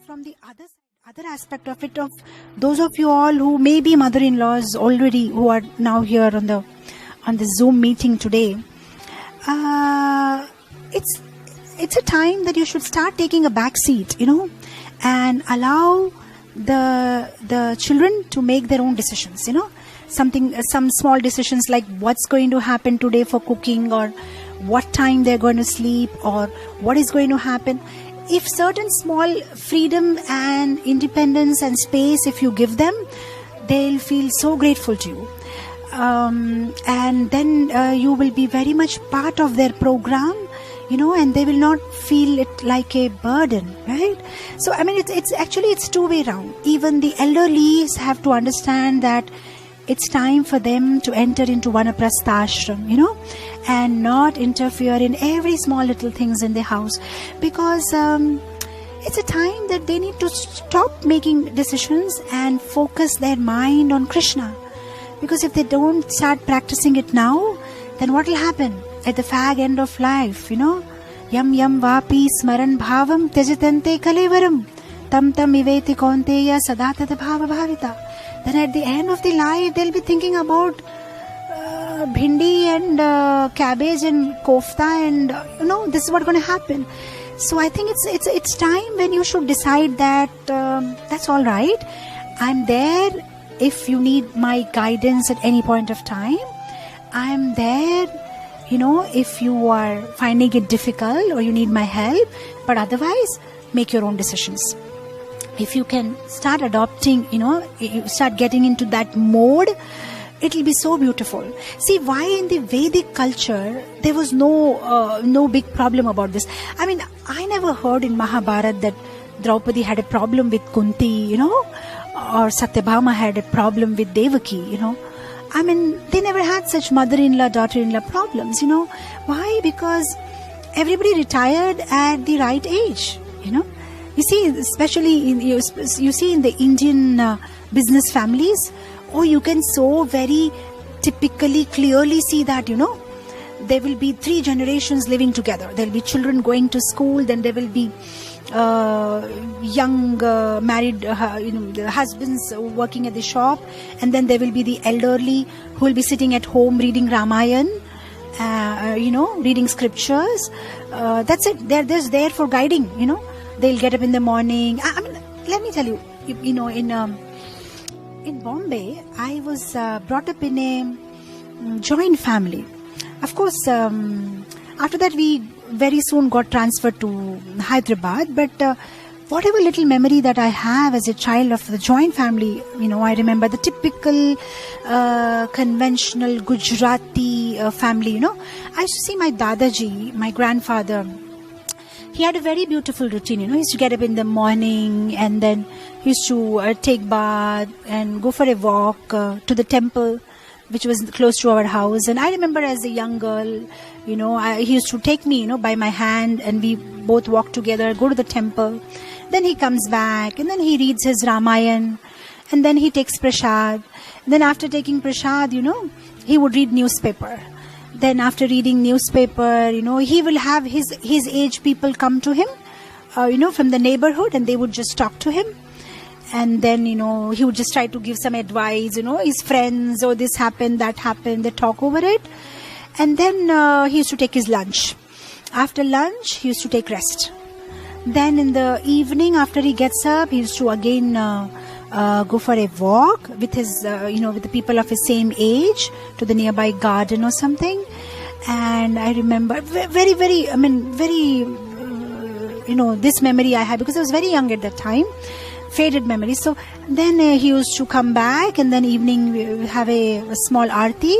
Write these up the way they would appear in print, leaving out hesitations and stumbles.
from the other aspect of it, of those of you all who may be mother-in-laws already, who are now here on the Zoom meeting today, it's a time that you should start taking a back seat, and allow the children to make their own decisions, some small decisions like what's going to happen today for cooking, or what time they're going to sleep, or what is going to happen. If certain small freedom and independence and space, if you give them, they'll feel so grateful to you. And then you will be very much part of their program, and they will not feel it like a burden, right? So, it's two-way round. Even the elderlies have to understand that it's time for them to enter into Vanaprastha ashram, and not interfere in every small little things in the house, because it's a time that they need to stop making decisions and focus their mind on Krishna. Because if they don't start practicing it now, then what will happen at the fag end of life? Yam yam vapi smaran bhavam tyajitante kalevaram tam tam iveti kaunteya sadatata bhava bhavita. Then at the end of the life, they'll be thinking about bhindi and cabbage and kofta, and this is what's going to happen. So I think it's time when you should decide that that's all right. I'm there if you need my guidance at any point of time. I'm there, if you are finding it difficult or you need my help. But otherwise, make your own decisions. If you can start adopting, you start getting into that mode, it will be so beautiful. See, why in the Vedic culture, there was no big problem about this. I never heard in Mahabharata that Draupadi had a problem with Kunti, or Satyabhama had a problem with Devaki, they never had such mother-in-law, daughter-in-law problems, Why? Because everybody retired at the right age, You see, especially you see in the Indian business families, you can so very typically clearly see that, there will be 3 generations living together. There will be children going to school, then there will be young married husbands working at the shop, and then there will be the elderly who will be sitting at home reading Ramayana, reading scriptures. That's it. They're just there for guiding, They'll get up in the morning. Let me tell you, in Bombay, I was brought up in a joint family. Of course, after that we very soon got transferred to Hyderabad. But whatever little memory that I have as a child of the joint family, I remember the typical conventional Gujarati family. I used to see my Dadaji, my grandfather. He had a very beautiful routine, He used to get up in the morning, and then he used to take bath and go for a walk to the temple, which was close to our house. And I remember as a young girl, he used to take me, by my hand, and we both walk together, go to the temple. Then he comes back, and then he reads his Ramayana, and then he takes prasad. Then after taking prasad, he would read newspaper. Then after reading newspaper, he will have his age people come to him, from the neighborhood, and they would just talk to him. And then, he would just try to give some advice, his friends, this happened, that happened, they talk over it. And then he used to take his lunch. After lunch, he used to take rest. Then in the evening, after he gets up, he used to again go for a walk with his, with the people of his same age to the nearby garden or something. And I remember very, this memory I had, because I was very young at that time, faded memory. So then he used to come back, and then evening we have a small aarti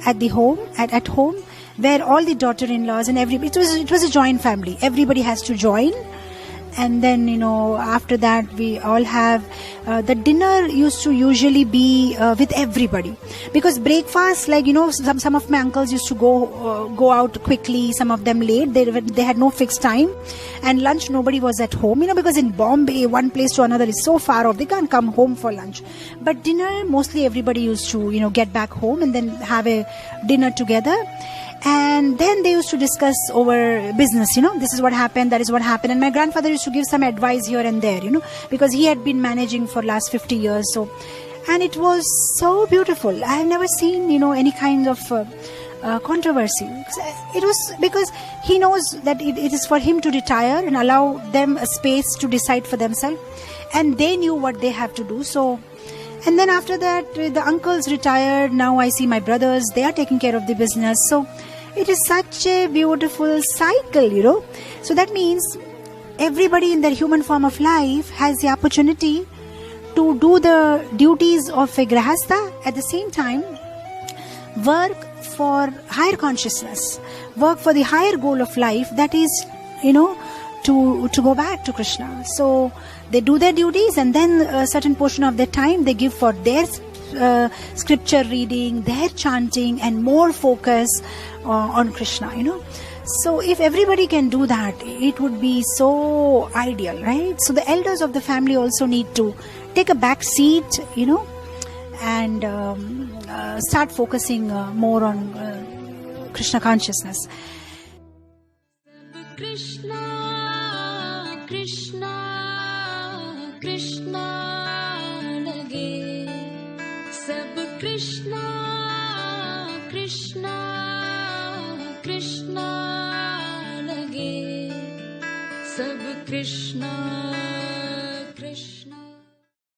at the home, at home, where all the daughter-in-laws and everybody, it was a joint family. Everybody has to join. And then, after that, we all have, the dinner used to usually be with everybody. Because breakfast, like, some of my uncles used to go out quickly, some of them late. They had no fixed time. And lunch, nobody was at home, because in Bombay, one place to another is so far off, they can't come home for lunch. But dinner, mostly everybody used to, get back home and then have a dinner together. And then they used to discuss over business, this is what happened, that is what happened. And my grandfather used to give some advice here and there, because he had been managing for last 50 years. So, and it was so beautiful. I have never seen, any kind of controversy. It was because he knows that it is for him to retire and allow them a space to decide for themselves. And they knew what they have to do. So, and then after that, the uncles retired. Now I see my brothers, they are taking care of the business. So it is such a beautiful cycle, So that means everybody in their human form of life has the opportunity to do the duties of a grahastha, at the same time work for higher consciousness, work for the higher goal of life, that is, to go back to Krishna. So they do their duties, and then a certain portion of their time they give for their scripture reading, their chanting, and more focus on Krishna, So if everybody can do that, it would be so ideal, right? So the elders of the family also need to take a back seat, and start focusing more on Krishna consciousness. Krishna, Krishna, Krishna lage. Sab Krishna, Krishna, Krishna lage. Sab Krishna